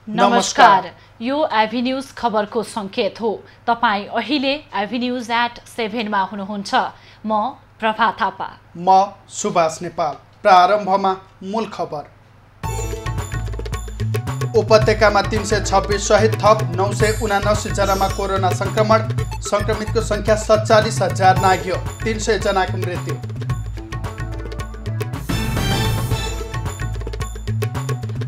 नमस्कार, यो एभिन्यूज खबरको संकेत हो। तपाई अहिले एभिन्यूज@7 मा हुनुहुन्छ। म प्रभा थापा। म सुभाष नेपाल। प्रारम्भमा मूल खबर। उपत्यकामा 326 सहित थप 979 जनामा कोरोना संक्रमण। संक्रमितको संख्या 47,000 नाग्यो। 300 जनाको मृत्यु।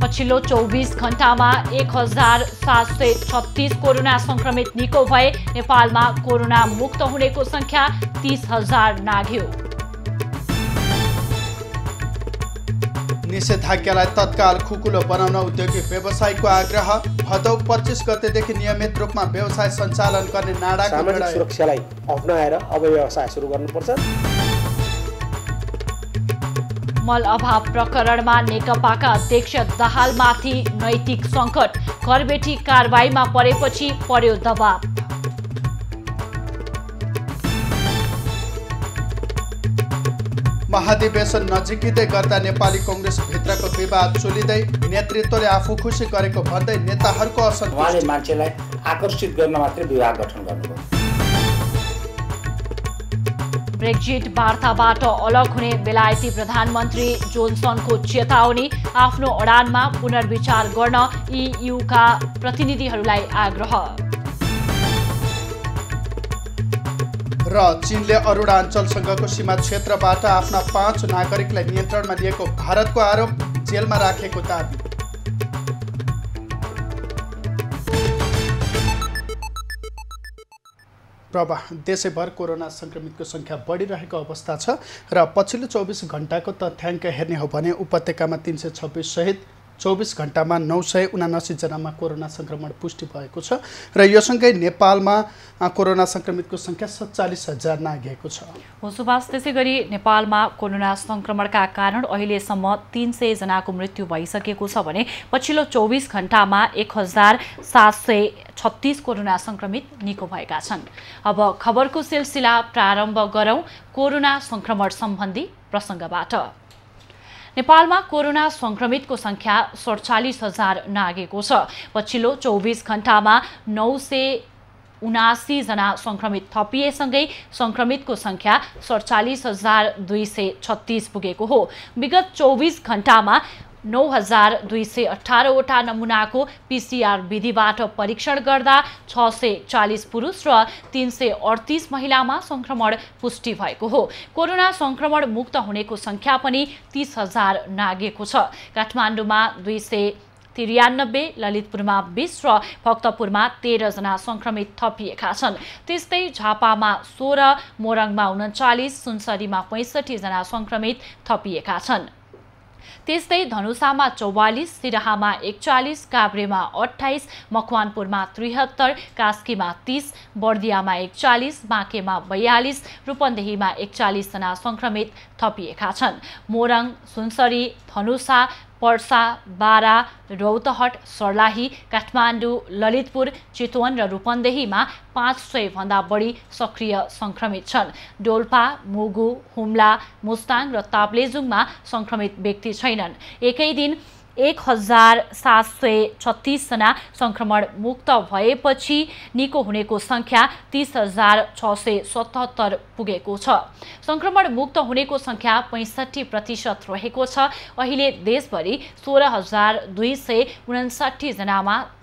पछिल्लो 24 घण्टामा 1736 कोरोना संक्रमित निको भए। नेपालमा कोरोना मुक्त हुनेको संख्या 30,000 नाग्यो। निषेधाज्ञालाई तत्काल खुकुलो बनाउन उद्योगी व्यवसायीको आग्रह। भदौ 25 गतेदेखि नियमित रूपमा व्यवसाय सञ्चालन गर्ने नाडाको सामाजिक सुरक्षालाई अपनाएर अब व्यवसाय सुरु गर्नुपर्छ। मल अभाव प्रकरणमा नेकपाका अध्यक्ष दाहालमाथि नैतिक सङ्कट। घरबेटी कारबाहीमा परेपछि पर्यो दबाव। महाधिवेशन नजिकिँदै गर्दा नेपाली कङ्ग्रेस भित्रको विवाद चुलिँदै। नेतृत्वले आफू खुसी गरेको भन्दै नेताहरूको असन्तुष्टि। उहाँले मान्छेलाई आकर्षित गर्न मात्रै विभाग गठन गर्नुभयो। ब्रेक्जिट वार्ताबाट अलग हुने बेलायती प्रधानमन्त्री जोन्सनको चेतावनी। आफ्नो अडानमा पुनर्विचार गर्न EUका प्रतिनिधिहरूलाई आग्रह। र चीनले अरुणाञ्चलसँगको सीमा क्षेत्रबाट आफ्ना 5 नागरिकलाई नियन्त्रणमा लिएको भारतको आरोप। जेलमा राखेको दाबी। प्रवाह। देशैभर कोरोना संक्रमितको संख्या बढिरहेको अवस्था छ र पछिल्लो 24 घण्टाको तथ्याङ्क हेर्ने हो भने उपत्यकामा 326 सहित 24 घण्टामा 979 जनामा कोरोना संक्रमण पुष्टि भएको छ र यो सँगै नेपालमा कोरोना संक्रमितको संख्या 47,000 नाघेको छ। हो सुभाष, त्यसैगरी नेपालमा कोरोना संक्रमणका कारण अहिलेसम्म 300 जनाको मृत्यु भइसकेको छ भने पछिल्लो 24 घण्टामा 1736 कोरोना संक्रमित निको भएका छन्। अब खबरको सिलसिला प्रारम्भ गरौँ कोरोना संक्रमण सम्बन्धी प्रसङ्गबाट। नेपालमा कोरोना संक्रमितको संख्या 47,000 नागेको छ। पछिल्लो 24 घण्टामा 979 जना संक्रमित थपिएसँगै संक्रमितको संख्या 47,236 पुगेको हो। विगत 24 घण्टामा 9,218 वटा नमुनाको PCR विधिबाट परीक्षण गर्दा 640 पुरुष र 338 महिलामा संक्रमण पुष्टि भएको हो। कोरोना संक्रमण मुक्त हुनेको संख्या पनि 30,000 नागेको छ। काठमाडौँमा 293, ललितपुरमा 20 र भक्तपुरमा 13 जना संक्रमित थपिएका छन्। त्यस्तै झापामा 16, मोरङमा 39, सुनसरीमा 65 जना संक्रमित थपिएका छन्। त्यस्तै धनुषामा 44, सिराहामा 41, काभ्रेमा 28, मकवानपुरमा 73, कास्कीमा 30, बर्दियामा 41, बाँकेमा 42, रूपन्देहीमा 41 जना संक्रमित थपिएका छन्। मोरङ, सुनसरी, धनुषा, पर्सा, बारा, रौतहट, सर्लाही, काठमाडौँ, ललितपुर, चितवन र रूपन्देहीमा 500 भन्दा बढी सक्रिय संक्रमित छन्। डोल्पा, मुगु, हुम्ला, मुस्ताङ र ताप्लेजुङमा संक्रमित व्यक्ति छैनन्। एकै दिन 1736 जना संक्रमण मुक्त भएपछि निको हुनेको संख्या 30,677 पुगेको छ। संक्रमण मुक्त हुनेको संख्या 65% रहेको छ। अहिले देशभरि 16,259 जनामा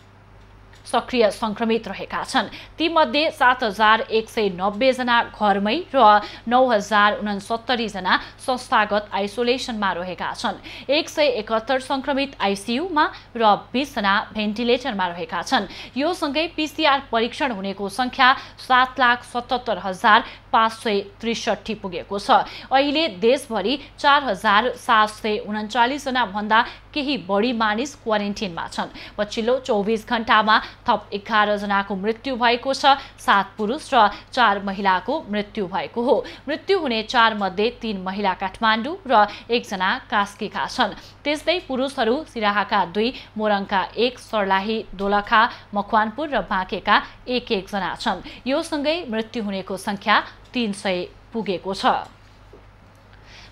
सक्रिय संक्रमित रहेका छन्। तीमध्ये 7,190 जना घरमै र 9,069 जना संस्थागत आइसोलेसनमा रहेका छन्। 171 संक्रमित ICUमा र 20 जना भेन्टिलेटरमा रहेका छन्। यो सँगै PCR परीक्षण हुनेको संख्या 7,77,563 पुगेको छ। अहिले देशभरि 4,739 जना भन्दा केही बढी मानिस क्वारेन्टिनमा छन्। पछिल्लो 24 घण्टामा थप 11 जनाको मृत्यु भएको छ। 7 पुरुष र 4 महिलाको मृत्यु भएको हो। मृत्यु हुने 4 मध्ये 3 महिला काठमाडौँ र 1 जना कास्कीका छन्। त्यस्तै पुरुषहरू सिराहाका 2, मोरङका 1, सर्लाही, दोलखा, मकवानपुर र बाँकेका 1-1 जना छन्। यो सँगै मृत्यु हुनेको संख्या 300 पुगेको छ।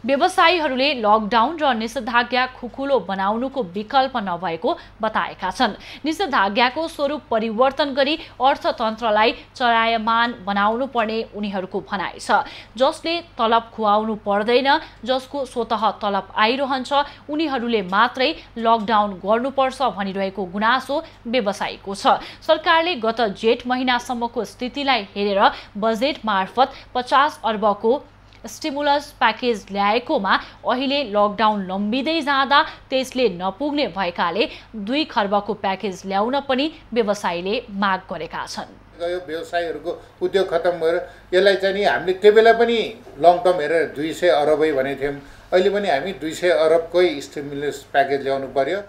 व्यवसायीहरूले लकडाउन र निषेधाज्ञा खुकुलो बनाउनुको विकल्प नभएको बताएका छन्। निषेधाज्ञाको स्वरूप परिवर्तन गरी अर्थतन्त्रलाई चलायमान बनाउनु पर्ने उनीहरूको भनाइ छ। जसले तलब खुवाउनु पर्दैन, जसको स्वतः तलब आइरहन्छ, उनीहरूले मात्रै लकडाउन गर्नुपर्छ भनिरहेको गुनासो व्यवसायीको छ। सरकारले गत जेठ महिनासम्मको स्थितिलाई हेरेर बजेट मार्फत 50 अर्बको स्टिमुलस प्याकेज ल्याएकोमा अहिले लकडाउन लम्बिँदै जाँदा त्यसले नपुग्ने भएकाले 2 खर्बको प्याकेज ल्याउन पनि व्यवसायीले माग गरेका छन्। यो व्यवसायीहरूको उद्योग खत्म भएर यसलाई चाहिँ नि हामीले त्यो बेला पनि लङ टर्म हेरेर 200 अरबै भनेको थियौँ। अहिले पनि हामी 200 अरबकै स्टिमुलस प्याकेज ल्याउनु पर्यो।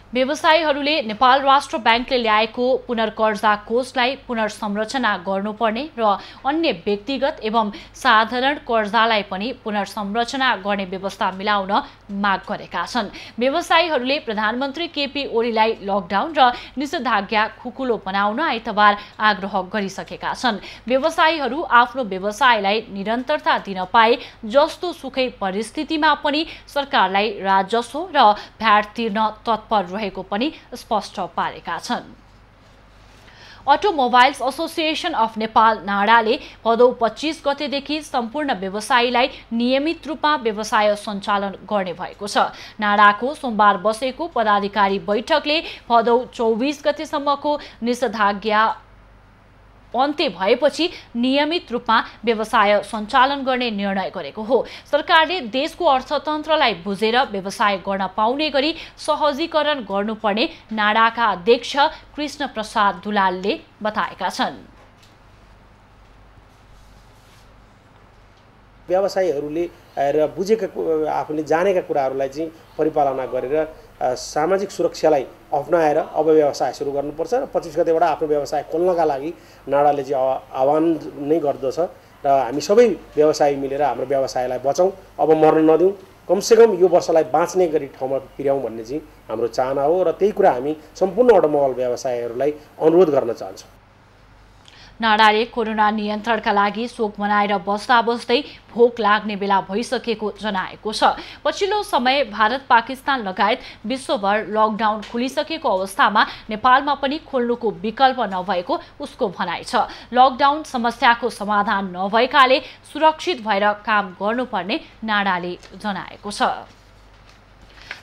व्यवसायीहरूले नेपाल राष्ट्र ब्याङ्कले ल्याएको पुनर्कर्जा कोषलाई पुनर्संरचना गर्नुपर्ने र अन्य व्यक्तिगत एवं साधारण कर्जालाई पनि पुनर्संरचना गर्ने व्यवस्था मिलाउन माग गरेका छन्। व्यवसायीहरूले प्रधानमन्त्री केपी ओलीलाई लकडाउन र निषेधाज्ञा खुकुलो बनाउन आइतबार आग्रह गरिसकेका छन्। व्यवसायीहरू आफ्नो व्यवसायलाई निरन्तरता दिन पाए जस्तो सुकै परिस्थितिमा पनि सरकारलाई राजस्व र भ्याट तिर्न तत्पर रहेको पनि स्पष्ट पारेका छन्। अटोमोबाइल्स एसोसिएसन अफ नेपाल नाडाले भदौ 25 गतेदेखि सम्पूर्ण व्यवसायीलाई नियमित रूपमा व्यवसाय सञ्चालन गर्ने भएको छ। नाडाको सोमबार बसेको पदाधिकारी बैठकले भदौ 24 गतेसम्मको निषेधाज्ञा अन्त्य भएपछि नियमित रूपमा व्यवसाय सञ्चालन गर्ने निर्णय गरेको हो। सरकारले देशको अर्थतन्त्रलाई बुझेर व्यवसाय गर्न पाउने गरी सहजीकरण गर्नुपर्ने नाडाका अध्यक्ष कृष्ण प्रसाद दुलालले बताएका छन्। व्यवसायीहरूले र बुझेका आफूले जानेका कुराहरूलाई चाहिँ परिपालना गरेर सामाजिक सुरक्षालाई अपनाएर अब व्यवसाय सुरु गर्नुपर्छ र 25 गतेबाट आफ्नो व्यवसाय खोल्नका लागि नाडाले चाहिँ आह्वान नै गर्दछ र हामी सबै व्यवसायी मिलेर हाम्रो व्यवसायलाई बचाउँ, अब मर्न नदिउँ, कमसेकम यो वर्षलाई बाँच्ने गरी ठाउँमा पुर्याउँ भन्ने चाहिँ हाम्रो चाहना हो र त्यही कुरा हामी सम्पूर्ण अटोमोबाइल व्यवसायीहरूलाई अनुरोध गर्न चाहन्छौँ। नाडाले कोरोना नियन्त्रणका लागि शोक मनाएर बस्दा बस्दै भोक लाग्ने बेला भइसकेको जनाएको छ। पछिल्लो समय भारत, पाकिस्तान लगायत विश्वभर लकडाउन खुलिसकेको अवस्थामा नेपालमा पनि खोल्नुको विकल्प नभएको उसको भनाइ छ। लकडाउन समस्याको समाधान नभएकाले सुरक्षित भएर काम गर्नुपर्ने नाडाले जनाएको छ।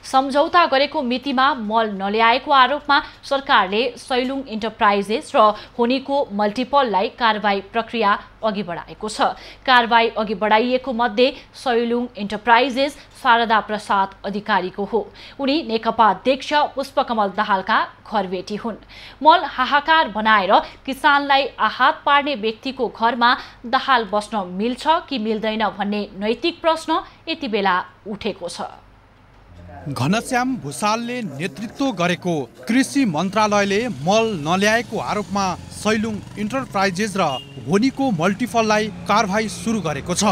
सम्झौता गरेको मितिमा मल नल्याएको आरोपमा सरकारले सैलुङ इन्टरप्राइजेस र होनीको मल्टिपललाई कारबाही प्रक्रिया अघि बढाएको छ। कारबाही अघि बढाइएको मध्ये सैलुङ इन्टरप्राइजेस शारदा प्रसाद अधिकारीको हो। उनी नेकपा अध्यक्ष पुष्पकमल दाहालका घरबेटी हुन्। मल हाहाकार बनाएर किसानलाई आहत पार्ने व्यक्तिको घरमा दाहाल बस्न मिल्छ कि मिल्दैन भन्ने नैतिक प्रश्न यति बेला उठेको छ। घनश्याम भुसालले नेतृत्व गरेको कृषि मन्त्रालयले मल नल्याएको आरोपमा सैलुङ इन्टरप्राइजेस र होनीको मल्टिपललाई कारबाही सुरु गरेको छ।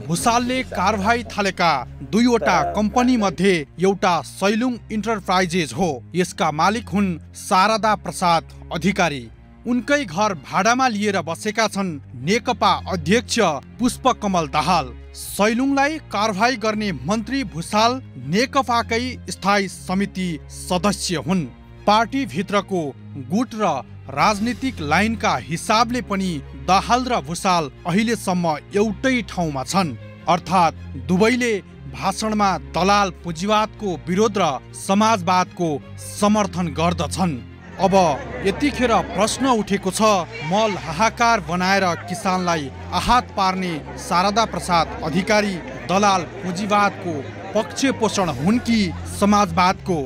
भुसालले कारबाही थालेका 2वटा कम्पनी मध्ये एउटा सैलुङ इन्टरप्राइजेस हो। यसका मालिक हुन् शारदा प्रसाद अधिकारी। उनकै घर भाडामा लिएर बसेका छन् नेकपा अध्यक्ष पुष्पकमल दाहाल। सैलुङलाई कारबाही गर्ने मन्त्री भुसाल नेकपाकै स्थायी समिति सदस्य हुन्। पार्टी भित्रको गुट र राजनीतिक लाइनका हिसाबले पनि दाहाल र भुसाल अहिलेसम्म एउटै ठाउँमा छन्। अर्थात् दुवैले भाषणमा दलाल पुँजीवादको विरोध र समाजवादको समर्थन गर्दछन्। अब यतिखेर प्रश्न उठेको छ, मल हाहाकार बनाएर किसानलाई आहत पार्ने शारदा प्रसाद अधिकारी दलाल पुँजीवादको पक्ष पोषण हुन् कि समाजवादको?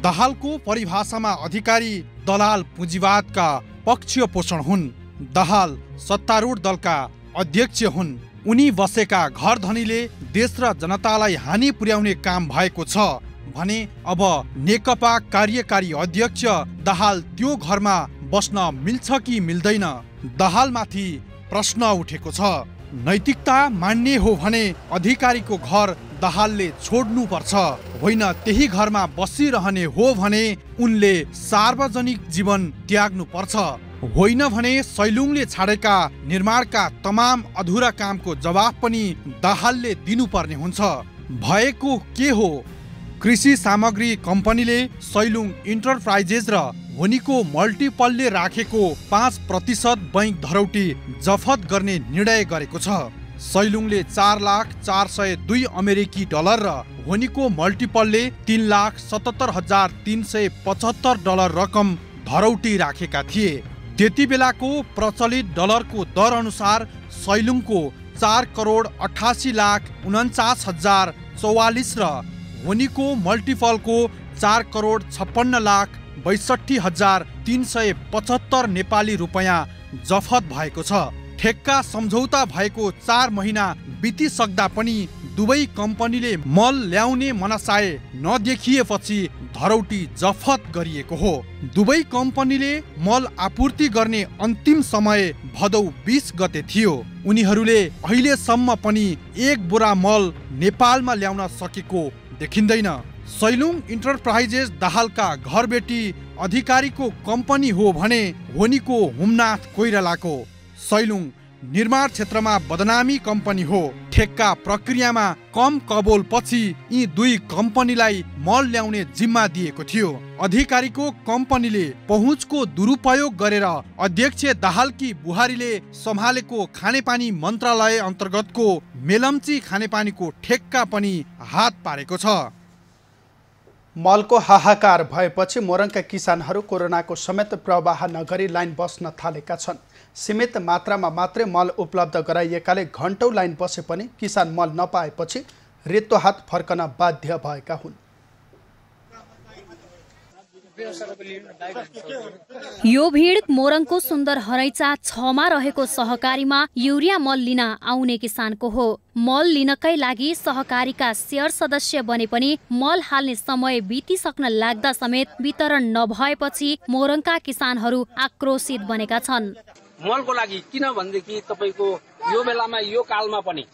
दाहालको परिभाषामा अधिकारी दलाल पुँजीवादका पक्ष पोषण हुन्। दाहाल सत्तारूढ दलका अध्यक्ष हुन्। उनी बसेका घर धनीले देश र जनतालाई हानि पुर्याउने काम भएको छ भने अब नेकपा कार्यकारी अध्यक्ष दाहाल त्यो घरमा बस्न मिल्छ कि मिल्दैन? दाहालमाथि प्रश्न उठेको छ। नैतिकता मान्ने हो भने अधिकारीको घर दाहालले छोड्नुपर्छ, होइन त्यही घरमा बसिरहने हो भने उनले सार्वजनिक जीवन त्याग्नुपर्छ। होइन भने सैलुङले छाडेका निर्माणका तमाम अधुरा कामको जवाफ पनि दाहालले दिनुपर्ने हुन्छ। भएको के हो? कृषि सामग्री कम्पनीले सैलुङ इन्टरप्राइजेस र होनीको मल्टिपलले राखेको 5% बैंक धरौटी जफत गर्ने निर्णय गरेको छ। सैलुङले 4,04,02 अमेरिकी डलर र होनीको मल्टिपलले 3,77,375 डलर रकम धरौटी राखेका थिए। त्यति बेलाको प्रचलित डलरको दर अनुसार सैलुङको 4,88,49,044 र होनीको मल्टिपलको 4,56,62,375 नेपाली रुपैयाँ जफत भएको छ। ठेक्का सम्झौता भएको 4 महिना बितिसक्दा पनि दुवै कम्पनीले मल ल्याउने मनसाय नदेखिएपछि धरौटी जफत गरिएको हो। दुवै कम्पनीले मल आपूर्ति गर्ने अन्तिम समय भदौ 20 गते थियो। उनीहरूले अहिलेसम्म पनि 1 बोरा मल नेपालमा ल्याउन सकेको देखिँदैन। सैलुङ इन्टरप्राइजेस दाहालका घरबेटी अधिकारीको कम्पनी हो भने होनीको हुमनाथ कोइरालाको। सैलुङ निर्माण क्षेत्रमा बदनामी कम्पनी हो। ठेक्का प्रक्रियामा कम कबोल पछि यी दुई कम्पनीलाई मल ल्याउने जिम्मा दिएको थियो। अधिकारीको कम्पनीले पहुँचको दुरुपयोग गरेर अध्यक्ष दाहालकी बुहारीले सम्हालेको खानेपानी मन्त्रालय अन्तर्गतको मेलम्ची खानेपानीको ठेक्का पनि हात पारेको छ। मलको हाहाकार भएपछि मोरङका किसानहरू कोरोनाको समेत प्रवाह नगरी लाइन बस्न थालेका छन्। सीमित मात्रामा मात्रै मल उपलब्ध गराइएकाले घण्टौं लाइन बसे पनि किसान मल नपाएपछि रित्तो हात फर्कन बाध्य भएका हुन्। यो भिड मोरङको सुन्दर हरैचा 6 मा रहेको सहकारीमा युरिया मल लिन आउने किसानको हो। मल लिनकै लागि सहकारीका शेयर सदस्य बने पनि मल हाल्ने समय बितिसक्न लाग्दा समेत वितरण नभएपछि मोरङका किसानहरू आक्रोशित बनेका छन्। मलको लागि किनभनेदेखि तपाईको यो बेलामा यो कालमा पनि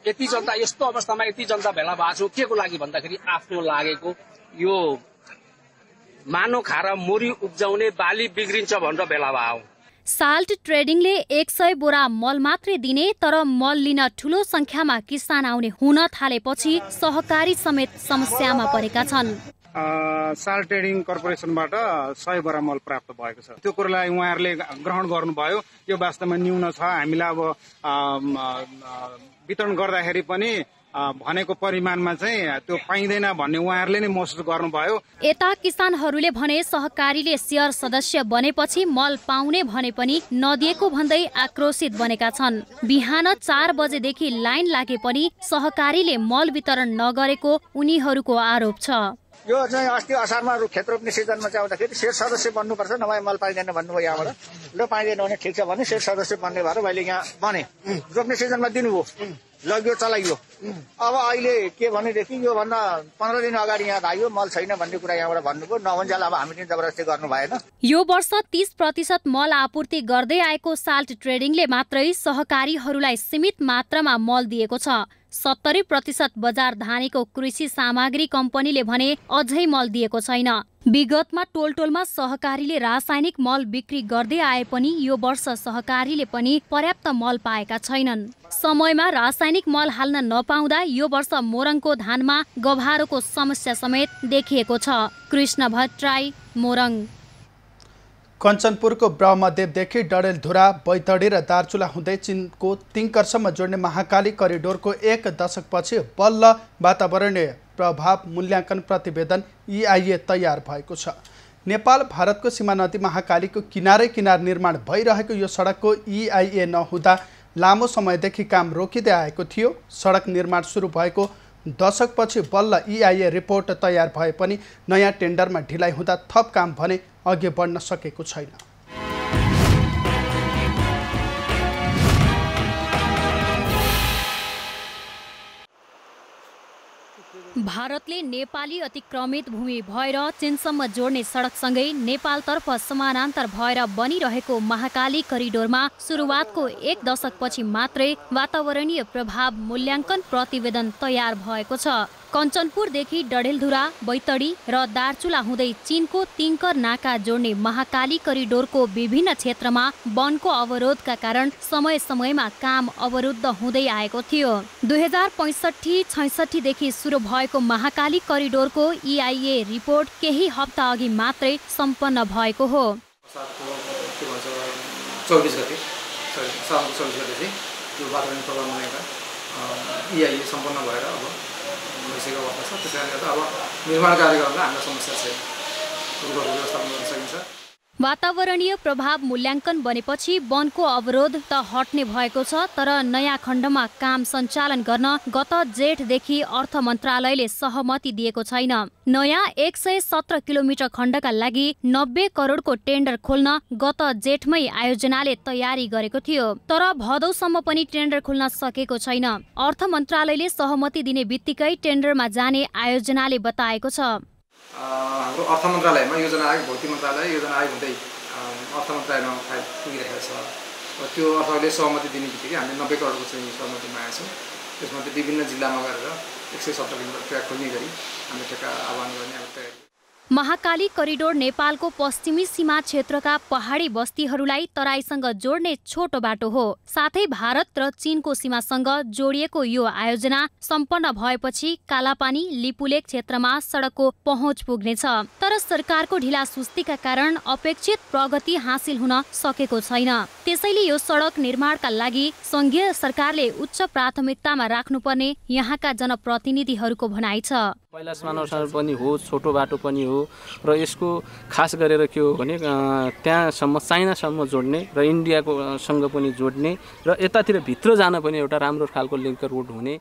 यति जनता यस्तो अवस्थामा यति जनता भेला भएको छ। के को लागि भन्दाखेरि आफ्नो लागेको यो मानो खाएर मोरी उब्जाउने बाली बिग्रिन्छ भनेर भेला भयो। साल्ट ट्रेडिङले 100 बोरा मल मात्रै दिने तर मल लिन ठूलो संख्यामा किसान आउने हुन थालेपछि सहकारी समेत समस्यामा परेका छन्। साल्ट ट्रेडिङ कर्पोरेसनबाट 100 बोरा मल प्राप्त भएको छ। त्यो कुरालाई उहाँहरूले ग्रहण गर्नुभयो। यो वास्तवमा न्यून छ। हामीलाई अब वितरण गर्दाखेरि पनि भनेको परिमाणमा चाहिँ त्यो पाइँदैन भन्ने उहाँहरूले नै महसुस गर्नुभयो। यता किसानहरूले भने सहकारीले शेयर सदस्य बनेपछि मल पाउने भने पनि नदिएको भन्दै आक्रोशित बनेका छन्। बिहान 4 बजेदेखि लाइन लागे पनि सहकारीले मल वितरण नगरेको उनीहरूको आरोप छ। यो चाहिँ अस्ति असारमा खेत रोप्ने सिजनमा चाहिँ आउँदाखेरि शेयर सदस्य बन्नुपर्छ, नभए मल पाइँदैन भन्नुभयो। यहाँबाट ल पाइँदैन भने ठिक छ भने शेयर सदस्य बन्ने भएर मैले यहाँ भने रोप्ने सिजनमा दिनुभयो, लग्यो चलाइयो। अब अहिले के भनेदेखि यो भन्दा 15 दिन अगाडि यहाँ आयो मल छैन भन्ने कुरा यहाँबाट भन्नुभयो। नभन्जाल अब हामीले जबरजस्ती गर्नु भएन। यो वर्ष 30% मल आपूर्ति गर्दै आएको साल्ट ट्रेडिङले मात्रै सहकारीहरूलाई सीमित मात्रामा मल दिएको छ। 70% बजार धानेको कृषि सामग्री कम्पनीले भने अझै मल दिएको छैन। विगतमा टोलटोलमा सहकारीले रासायनिक मल बिक्री गर्दै आए पनि यो वर्ष सहकारीले पनि पर्याप्त मल पाएका छैनन्। समयमा रासायनिक मल हाल्न नपाउँदा यो वर्ष मोरङको धानमा गभारोको समस्या समेत देखिएको छ। कृष्ण भट्टराई, मोरङ। कञ्चनपुरको ब्रह्मदेवदेखि डडेलधुरा, बैतडी र दार्चुला हुँदै चीनको तिङ्करसम्म जोड्ने महाकाली करिडोरको 1 दशकपछि बल्ल वातावरणीय प्रभाव मूल्याङ्कन प्रतिवेदन EIA तयार भएको छ। नेपाल भारतको सीमा नदी महाकालीको किनारै किनार निर्माण भइरहेको यो सडकको EIA नहुँदा लामो समयदेखि काम रोकिँदै आएको थियो। सडक निर्माण सुरु भएको दशकपछि बल्ल EIA रिपोर्ट तयार भए पनि नयाँ टेन्डरमा ढिलाइ हुँदा थप काम भने अघि बढ्न सकेको छैन। भारतले नेपाली अतिक्रमित भूमि भएर चीनसम्म जोड्ने सडकसँगै नेपालतर्फ समानान्तर भएर बनिरहेको महाकाली करिडोरमा सुरुवातको 1 दशकपछि मात्रै वातावरणीय प्रभाव मूल्याङ्कन प्रतिवेदन तयार भएको छ। कञ्चनपुरदेखि डडेलधुरा, बैतडी र दार्चुला हुँदै चीनको तिङ्कर नाका जोड्ने महाकाली करिडोरको विभिन्न क्षेत्रमा वनको अवरोधका कारण समय समयमा काम अवरुद्ध हुँदै आएको थियो। 2065-66 देखि सुरु भएको महाकाली करिडोरको EIA रिपोर्ट केही हप्ता अघि मात्रै सम्पन्न भएको हो। 24 गते चाहिँ त्यो वातावरण प्रभाव बनाएका EIA सम्पन्न भएर अब भइसकेको अवस्था छ। त्यस कारणले गर्दा अब निर्माण कार्य गर्दा हामीलाई समस्या छैन, रूपको व्यवस्थापन गर्न सकिन्छ। वातावरणीय प्रभाव मूल्याङ्कन बनेपछि वनको अवरोध त हट्ने भएको छ, तर नयाँ खण्डमा काम सञ्चालन गर्न गत जेठदेखि अर्थ मन्त्रालयले सहमति दिएको छैन। नयाँ 117 किलोमिटर खण्डका लागि 90 करोडको टेन्डर खोल्न गत जेठमै आयोजनाले तयारी गरेको थियो, तर भदौसम्म पनि टेन्डर खोल्न सकेको छैन। अर्थ मन्त्रालयले सहमति दिने बित्तिकै टेन्डरमा जाने आयोजनाले बताएको छ। हाम्रो अर्थ मन्त्रालयमा योजना आयोग, भौतिक मन्त्रालय, योजना आयोग हुँदै अर्थ मन्त्रालयमा फाइल पुगिरहेको छ। र त्यो अर्थले सहमति दिने बित्तिकै हामीले 90 करोडको चाहिँ सहमतिमा आएका छौँ। त्यसमध्ये विभिन्न जिल्लामा गरेर 117 किलोमिटर ट्र्याक खोल्ने गरी हामीले ठेक्का आह्वान गर्ने अब तयारी। महाकाली करिडोर नेपालको पश्चिमी सीमा क्षेत्रका पहाडी बस्तीहरूलाई तराईसँग जोड्ने छोटो बाटो हो। साथै भारत र चीनको सीमासँग जोडिएको यो आयोजना सम्पन्न भएपछि कालापानी, लिपुलेक क्षेत्रमा सडकको पहुँच पुग्नेछ। तर सरकारको ढिला सुस्तीका कारण अपेक्षित प्रगति हासिल हुन सकेको छैन। त्यसैले यो सडक निर्माणका लागि संघीय सरकारले उच्च प्राथमिकतामा राख्नुपर्ने यहाँका जनप्रतिनिधिहरूको भनाइ छ। पहिला समानोसार पनि हो, छोटो बाटो पनि हो र यसको खास गरेर के हो भने त्यहाँसम्म चाइनासम्म जोड्ने र इन्डियाकोसँग पनि जोड्ने र यतातिर भित्र जान पनि एउटा राम्रो खालको लिङ्क रोड हुने।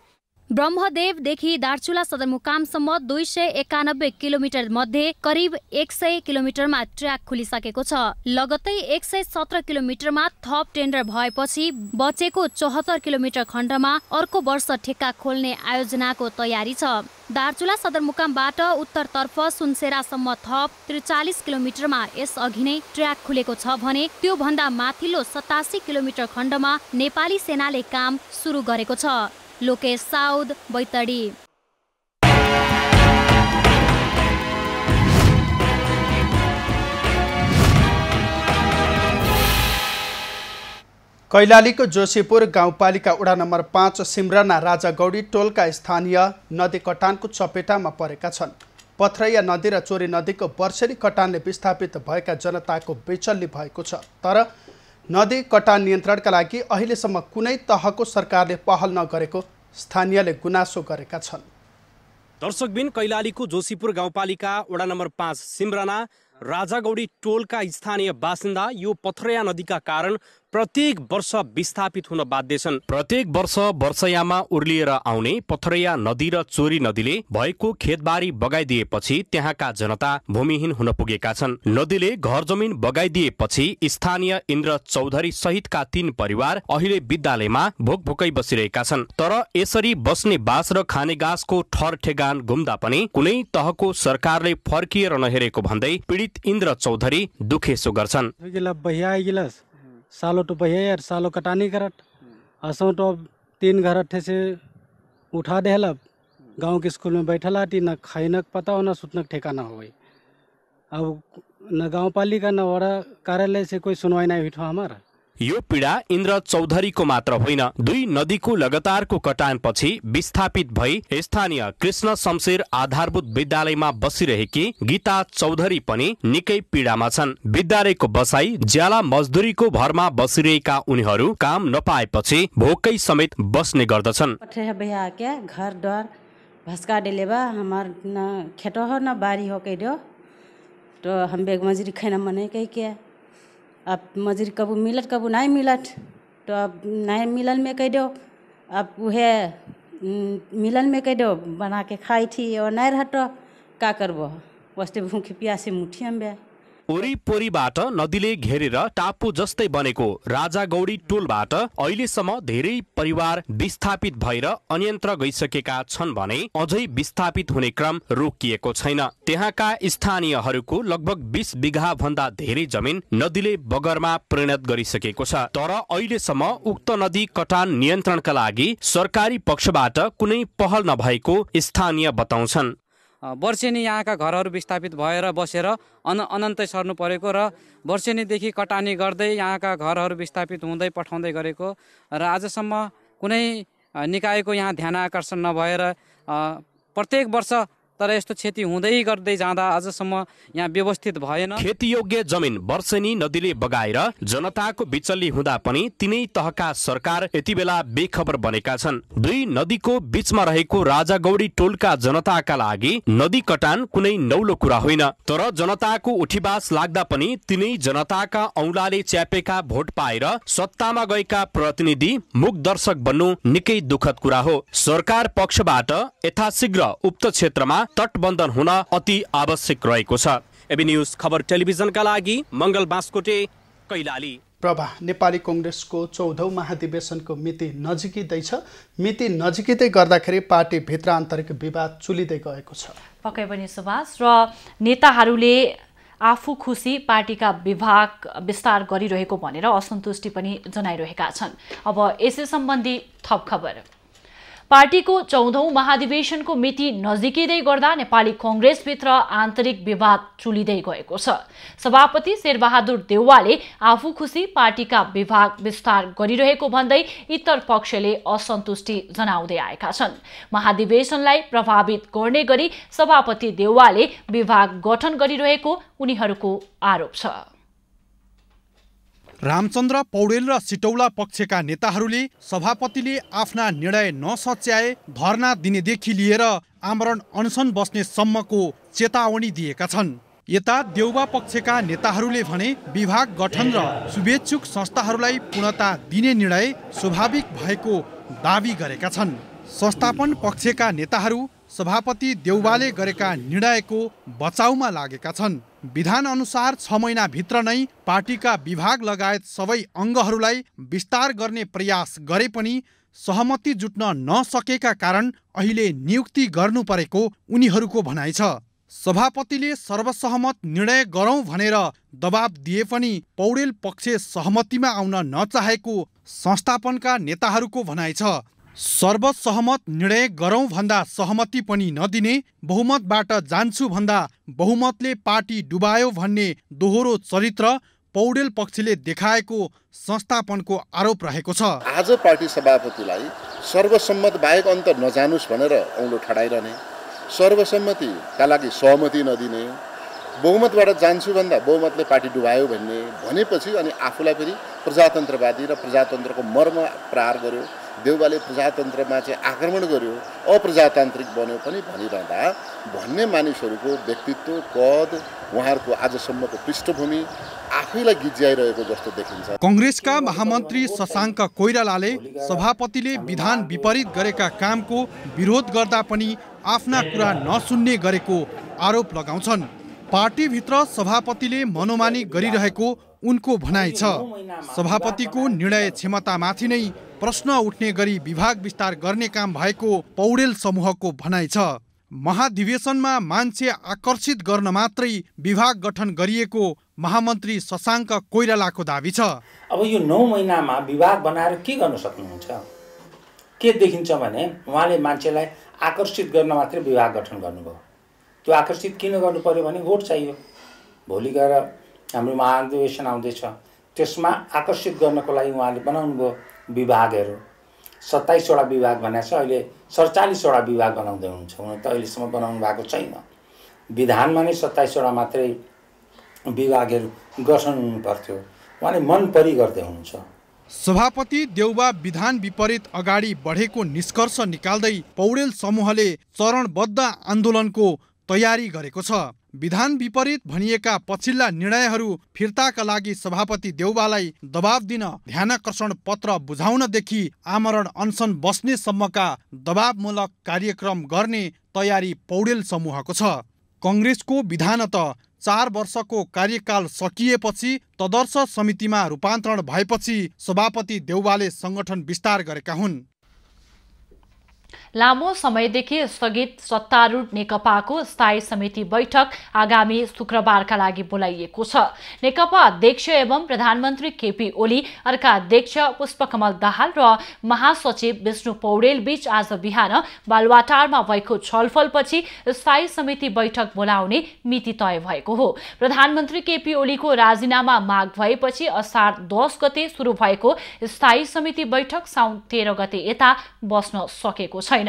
ब्रह्मदेवदेखि दार्चुला सदरमुकामसम्म 291 किलोमिटर मध्ये करिब 100 किलोमिटरमा ट्र्याक खुलिसकेको छ। लगत्तै 117 किलोमिटरमा थप टेन्डर भएपछि बचेको 74 किलोमिटर खण्डमा अर्को वर्ष ठेक्का खोल्ने आयोजनाको तयारी छ। दार्चुला सदरमुकामबाट उत्तरतर्फ सुनसेरासम्म थप 43 किलोमिटरमा यसअघि नै ट्र्याक खुलेको छ भने त्यो भन्दा माथिल्लो 87 किलोमिटर खण्डमा नेपाली सेनाले काम सुरु गरेको छ। लोकेश साउद, बैतडी। कैलालीको जोशीपुर गाउँपालिका वडा नम्बर 5 सिमराना राजागौडी टोलका स्थानीय नदी कटानको चपेटामा परेका छन्। पथरैया नदी र चोरी नदीको वर्षेनी कटानले विस्थापित भएका जनताको बेचल्ली भएको छ। तर नदी कटान नियन्त्रणका लागि अहिलेसम्म कुनै तहको सरकारले पहल नगरेको स्थानीयले गुनासो गरेका छन्। दर्शकबिन, कैलालीको जोशीपुर गाउँपालिका वडा नम्बर 5 सिमराना राजागौडी टोलका स्थानीय बासिन्दा यो पथरैया नदीका कारण प्रत्येक वर्ष विस्थापित हुन बाध्य छन्। प्रत्येक वर्ष वर्षयामा उर्लिएर आउने पथरैया नदी र चोरी नदीले भएको खेतबारी बगाइदिएपछि त्यहाँका जनता भूमिहीन हुन पुगेका छन्। नदीले घर जमिन बगाइदिएपछि स्थानीय इन्द्र चौधरी सहितका 3 परिवार अहिले विद्यालयमा भोकभोकै बसिरहेका छन्। तर यसरी बस्ने बास र खाने घाँसको ठर ठेगान गुम्दा पनि कुनै तहको सरकारले फर्किएर नहेरेको भन्दै पीडित इन्द्र चौधरी दुखेसो गर्छन्। सालो तो पहिया यार सालो कटानी करत असो तो 3 घर से उठा देहलब गांव के स्कूल में बैठल आती न खाइनक पता हो न सुतनक ठेकाना हो। अब न गांव पालिका न वडा कार्यालय से कोई सुनवाई नहीं हुई हमारा। यो पीडा इन्द्र चौधरीको मात्र होइन, 2 नदीको लगातारको कटानपछि विस्थापित भई स्थानीय कृष्ण शमशेर आधारभूत विद्यालयमा बसिरहेकी गीता चौधरी पनि निकै पीडामा छन्। विद्यालयको बसाई ज्याला मजदुरीको भरमा बसिरहेका उनीहरू काम नपाएपछि भोकै समेत बस्ने गर्दछन्। घर द्वार भस्का डेलेबा हमार न खेतो हो न बारी हो कह दो तो हम बेग मजदूरी खाना मने कह के अब मजदूरी कबू मिलत कबू नहीं मिलत तो अब नहीं मिलन में कह दो अब वह मिलन में कह दो बना के खाई थी और नहीं रह तो का करबो वास्ते भूखे प्यासे मुठिया में। वरिपरिबाट नदीले घेरेर टापु जस्तै बनेको राजागौडी टोलबाट अहिलेसम्म धेरै परिवार विस्थापित भएर अन्यन्त्र गइसकेका छन् भने अझै विस्थापित हुने क्रम रोकिएको छैन। त्यहाँका स्थानीयहरूको लगभग 20 बिघा भन्दा धेरै जमिन नदीले बगरमा परिणत गरिसकेको छ। तर अहिलेसम्म उक्त नदी कटान नियन्त्रणका लागि सरकारी पक्षबाट कुनै पहल नभएको स्थानीय बताउँछन्। वर्षेनी यहाँका घरहरू विस्थापित भएर बसेर अनन्तै सर्नु परेको र वर्षेनीदेखि कटानी गर्दै यहाँका घरहरू विस्थापित हुँदै पठाउँदै गरेको र आजसम्म कुनै निकायको यहाँ ध्यान आकर्षण नभएर प्रत्येक वर्ष तर यस्तो क्षति हुँदै गर्दै जाँदा आजसम्म यहाँ व्यवस्थित भएन। खेतीयोग्य जमिन वर्षेनी नदीले बगाएर जनताको बिचल्ली हुँदा पनि तिनै तहका सरकार यति बेला बेखबर बनेका छन्। दुई नदीको बीचमा रहेको राजागौडी टोलका जनताका लागि नदी कटान कुनै नौलो कुरा होइन। तर जनताको उठीबास लाग्दा पनि तिनै जनताका औंलाले च्यापेका भोट पाएर सत्तामा गएका प्रतिनिधि मुख दर्शक बन्नु निकै दुःखद कुरा हो। सरकार पक्षबाट यथाशीघ्र उक्त क्षेत्रमा तटबन्धन हुन अति आवश्यक रहेको छ। एबी न्यूज खबर टेलिभिजनका लागि मंगल बास्कोटे, कैलाली। प्रभा, नेपाली कांग्रेसको 14औं महाधिवेशनको मिति नजिकिँदैछ। मिति नजिकिँदै गर्दाखेरि पार्टीभित्र आन्तरिक विवाद चुलिँदै गएको छ। पक्कै पनि सुभाष, र नेताहरूले आफू खुसी पार्टीका विभाग विस्तार गरिरहेको भनेर असन्तुष्टि पनि जनाइरहेका छन्। अब यसै सम्बन्धी थप खबर। पार्टीको 14औं महाधिवेशनको मिति नजिकिँदै गर्दा नेपाली कांग्रेसभित्र आन्तरिक विवाद चुलिँदै गएको छ। सभापति शेरबहादुर देउवाले आफू खुसी पार्टीका विभाग विस्तार गरिरहेको भन्दै इतर पक्षले असन्तुष्टि जनाउँदै आएका छन्। महाधिवेशनलाई प्रभावित गर्ने गरी सभापति देउवाले विभाग गठन गरिरहेको उनीहरूको आरोप छ। रामचन्द्र पौडेल र सिटौला पक्षका नेताहरूले सभापतिले आफ्ना निर्णय नसच्याए धरना दिनेदेखि लिएर आमरण अनसन बस्ने सम्मको चेतावनी दिएका छन्। यता देउबा पक्षका नेताहरूले भने विभाग गठन र शुभेच्छुक संस्थाहरूलाई पूर्णता दिने निर्णय स्वाभाविक भएको दावी गरेका छन्। संस्थापन पक्षका नेताहरू सभापति देउवाले गरेका निर्णयको बचाउमा लागेका छन्। विधान अनुसार 6 महिनाभित्र नै पार्टीका विभाग लगायत सबै अङ्गहरूलाई विस्तार गर्ने प्रयास गरे पनि सहमति जुट्न नसकेका कारण अहिले नियुक्ति गर्नु परेको उनीहरूको भनाइ छ। सभापतिले सर्वसहमत निर्णय गरौं भनेर दबाब दिए पनि पौडेल पक्ष सहमतिमा आउन नचाहेको संस्थापनका नेताहरूको भनाइ छ। सर्वसहमत निर्णय गरौं भन्दा सहमति पनि नदिने, बहुमतबाट जान्छु भन्दा बहुमतले पार्टी डुबायो भन्ने दोहोरो चरित्र पौडेल पक्षले देखाएको संस्थापनको आरोप रहेको छ। आज पार्टी सभापतिलाई सर्वसम्मत बाहेक अन्त नजानुस् भनेर औँलो ठडाइरहने, सर्वसम्मतिका लागि सहमति नदिने, बहुमतबाट जान्छु भन्दा बहुमतले पार्टी डुबायो भनेपछि अनि आफूलाई फेरि प्रजातन्त्रवादी र प्रजातन्त्रको मर्म प्रहार गर्यो, देउवाले प्रजातन्त्रमा चाहिँ आक्रमण गर्यो, अप्रजातान्त्रिक बन्यो पनि भनिरहँदा भन्ने मानिसहरूको व्यक्तित्व, पद, उहाँहरूको आजसम्मको पृष्ठभूमि आफैलाई गिज्याइरहेको जस्तो देखिन्छ। कांग्रेसका महामन्त्री शशाङ्क कोइरालाले सभापतिले विधान विपरीत गरेका कामको विरोध गर्दा पनि आफ्ना कुरा नसुन्ने गरेको आरोप लगाउँछन्। पार्टीभित्र सभापतिले मनोमानी गरिरहेको उनको भनाइ छ। सभापतिको निर्णय क्षमतामाथि नै प्रश्न उठ्ने गरी विभाग विस्तार गर्ने काम भएको पौडेल समूहको भनाइ छ। महाधिवेशनमा मान्छे आकर्षित गर्न मात्रै विभाग गठन गरिएको महामन्त्री शशाङ्क कोइरालाको दावी छ। अब यो 9 महिनामा विभाग बनाएर के गर्न सक्नुहुन्छ? के देखिन्छ भने उहाँले मान्छेलाई आकर्षित गर्न मात्रै विभाग गठन गर्नुभयो। त्यो आकर्षित किन गर्नु पर्यो भने भोट चाहियो। भोलि गएर हाम्रो महाधिवेशन आउँदैछ, त्यसमा आकर्षित गर्नको लागि उहाँले बनाउनु भयो विभागहरू। 27 वटा विभाग भनेको छ, अहिले 47 वटा विभाग बनाउँदै हुनुहुन्छ। हुन त अहिलेसम्म बनाउनु भएको छैन। विधानमा नै 27 वटा मात्रै विभागहरू गठन हुनु पर्थ्यो। उहाँले मन परी गर्दै हुनुहुन्छ। सभापति देउबा विधान विपरीत अगाडि बढेको निष्कर्ष निकाल्दै पौडेल समूहले चरणबद्ध आन्दोलनको तयारी गरेको छ। विधान विपरीत भनिएका पछिल्ला निर्णयहरू फिर्ताका लागि सभापति देउबालाई दबाब दिन ध्यानाकर्षण पत्र बुझाउनदेखि आमरण अनसन बस्ने सम्मका दबावमूलक कार्यक्रम गर्ने तयारी पौडेल समूहको छ। कांग्रेसको विधान त 4 वर्षको कार्यकाल सकिएपछि तदर्श समितिमा रूपान्तरण भएपछि सभापति देउवाले संगठन विस्तार गरेका हुन्। लामो समयदेखि स्थगित सत्तारूढ नेकपाको स्थायी समिति बैठक आगामी शुक्रबारका लागि बोलाइएको छ। नेकपा अध्यक्ष एवं प्रधानमन्त्री केपी ओली, अर्का अध्यक्ष पुष्पकमल दाहाल र महासचिव विष्णु पौडेल बीच आज बिहान बालुवाटारमा भएको छलफलपछि स्थायी समिति बैठक बोलाउने मिति तय भएको हो। प्रधानमन्त्री केपी ओलीको राजीनामा माग भएपछि असार 10 गते सुरु भएको स्थायी समिति बैठक साउन 13 गते यता बस्न सकेको छैन।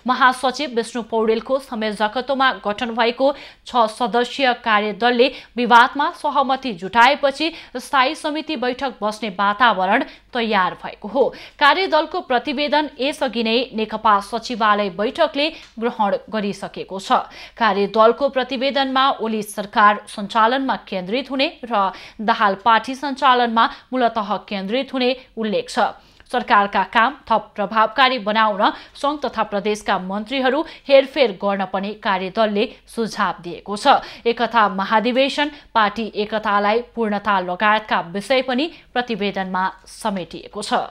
महासचिव विष्णु पौडेलको संयोजकत्वमा गठन भएको 6 सदस्यीय कार्यदलले विवादमा सहमति जुटाएपछि स्थायी समिति बैठक बस्ने वातावरण तयार भएको हो। कार्यदलको प्रतिवेदन यसअघि नै नेकपा सचिवालय बैठकले ग्रहण गरिसकेको छ। कार्यदलको प्रतिवेदनमा ओली सरकार सञ्चालनमा केन्द्रित हुने र दाहाल पार्टी सञ्चालनमा मूलतः केन्द्रित हुने उल्लेख छ। सरकारका काम थप प्रभावकारी बनाउन संघ तथा प्रदेशका मन्त्रीहरू हेरफेर गर्न पनि कार्यदलले सुझाव दिएको छ। एकता महाधिवेशन, पार्टी एकतालाई पूर्णता लगायतका विषय पनि प्रतिवेदनमा समेटिएको छ।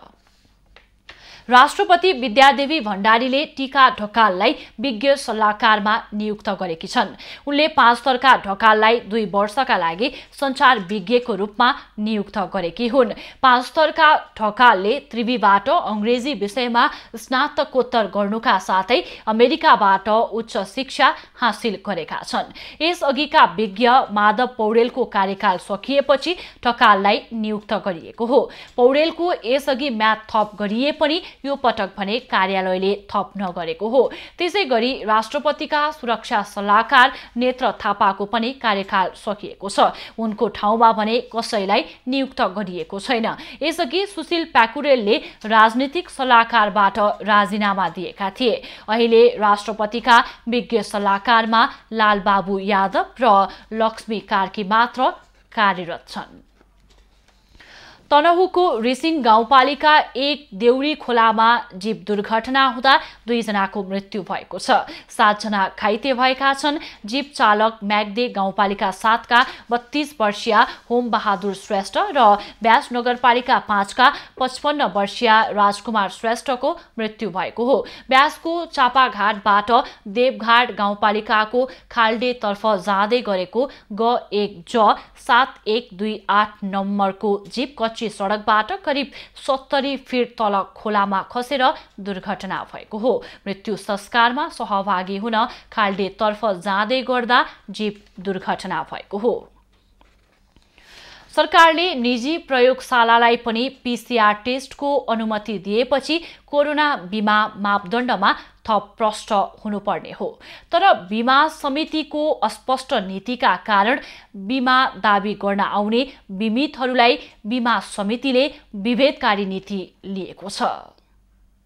राष्ट्रपति विद्यादेवी भण्डारीले टीका ढकाललाई विज्ञ सल्लाहकारमा नियुक्त गरेकी छन्। उनले 5 थरका ढकाललाई 2 वर्षका लागि सञ्चार विज्ञको रूपमा नियुक्त गरेकी हुन्। 5 थरका ढकालले त्रिवीबाट अंग्रेजी विषयमा स्नातकोत्तर गर्नुका साथै अमेरिकाबाट उच्च शिक्षा हासिल गरेका छन्। यसअघिका विज्ञ माधव पौडेलको कार्यकाल सकिएपछि ढकाललाई नियुक्त गरिएको हो। पौडेलको यसअघि म्याद थप गरिए पनि यो पटक भने कार्यालयले थप नगरेको हो। त्यसैगरी राष्ट्रपतिका सुरक्षा सल्लाहकार नेत्र थापाको पनि कार्यकाल सकिएको छ। उनको ठाउँमा भने कसैलाई नियुक्त गरिएको छैन। यसअघि सुशील प्याकुरेलले राजनीतिक सल्लाहकारबाट राजीनामा दिएका थिए। अहिले राष्ट्रपतिका विज्ञ सल्लाहकारमा लालबाबु यादव र लक्ष्मी कार्की मात्र कार्यरत छन्। तनहुको रिसिङ गाउँपालिका 1 देउरी खोलामा जीप दुर्घटना हुँदा 2 जनाको मृत्यु भएको छ। 7 जना घाइते भएका छन्। जीप चालक म्याग्दे गाउँपालिका 7 का 32 वर्षीय होम बहादुर श्रेष्ठ र ब्यास नगरपालिका 5 का 55 वर्षीय राजकुमार श्रेष्ठको मृत्यु भएको हो। ब्यासको चापाघाटबाट देवघाट गाउँपालिकाको खाल्डेतर्फ जाँदै गरेको G1 J 7128 नम्बरको जीप कच्ची सडकबाट करिब 70 फिट तल खोलामा खसेर दुर्घटना भएको हो। मृत्यु संस्कारमा सहभागी हुन खाल्डेतर्फ जाँदै गर्दा जीप दुर्घटना भएको हो। सरकारले निजी प्रयोगशालालाई पनि पीसीआर टेस्टको अनुमति दिएपछि कोरोना बीमा मापदण्डमा थप प्रष्ट हुनुपर्ने हो। तर बीमा समितिको अस्पष्ट नीतिका कारण बीमा दाबी गर्न आउने बीमितहरूलाई बीमा समितिले विभेदकारी नीति लिएको छ।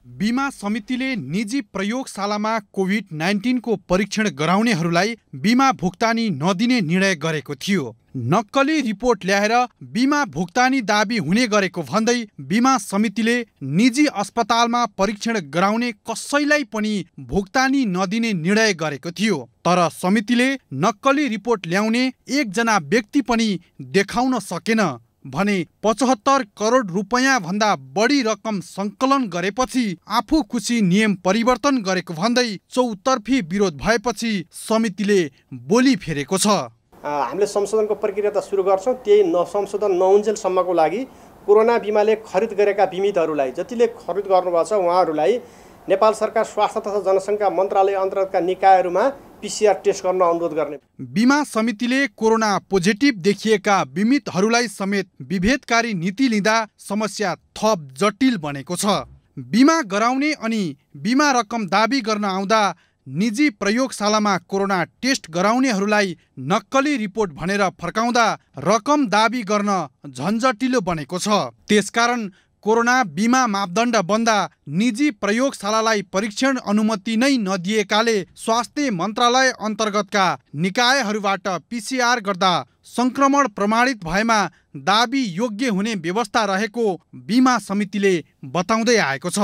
बीमा समितिले निजी प्रयोगशालामा कोभिड-19 को परीक्षण गराउनेहरूलाई बीमा भुक्तानी नदिने निर्णय गरेको थियो। नक्कली रिपोर्ट ल्याएर बीमा भुक्तानी दाबी हुने गरेको भन्दै बीमा समितिले निजी अस्पतालमा परीक्षण गराउने कसैलाई पनि भुक्तानी नदिने निर्णय गरेको थियो। तर समितिले नक्कली रिपोर्ट ल्याउने 1 जना व्यक्ति पनि देखाउन सकेन भने 75 करोड रुपैयाँ भन्दा बढी रकम संकलन गरेपछि आफू खुसी नियम परिवर्तन गरेको भन्दै चौतर्फी विरोध भएपछि समितिले बोली फेरेको छ। हामीले संशोधनको प्रक्रिया त सुरु गर्छौं, त्यही संशोधन नहुन्जेलसम्मको लागि कोरोना बिमाले खरिद गरेका बिमितहरूलाई जतिले खरिद गर्नुभएको छ उहाँहरूलाई नेपाल सरकार स्वास्थ्य तथा जनसङ्ख्या मन्त्रालय अन्तर्गतका निकायहरूमा पीसीआर टेस्ट गर्न अनुरोध गर्ने। बीमा समितिले कोरोना पोजिटिभ देखिएका बिमितहरूलाई समेत विभेदकारी नीति लिँदा समस्या थप जटिल बनेको छ। बीमा गराउने अनि बीमा रकम दाबी गर्न आउँदा निजी प्रयोगशालामा कोरोना टेस्ट गराउनेहरूलाई नक्कली रिपोर्ट भनेर फर्काउँदा रकम दाबी गर्न झन्झटिलो बनेको छ। त्यसकारण कोरोना बीमा मापदण्ड बन्दा निजी प्रयोगशालालाई परीक्षण अनुमति नै नदिएकाले स्वास्थ्य मन्त्रालय अन्तर्गतका निकायहरूबाट पीसीआर गर्दा संक्रमण प्रमाणित भएमा दाबी योग्य हुने व्यवस्था रहेको बीमा समितिले बताउँदै आएको छ।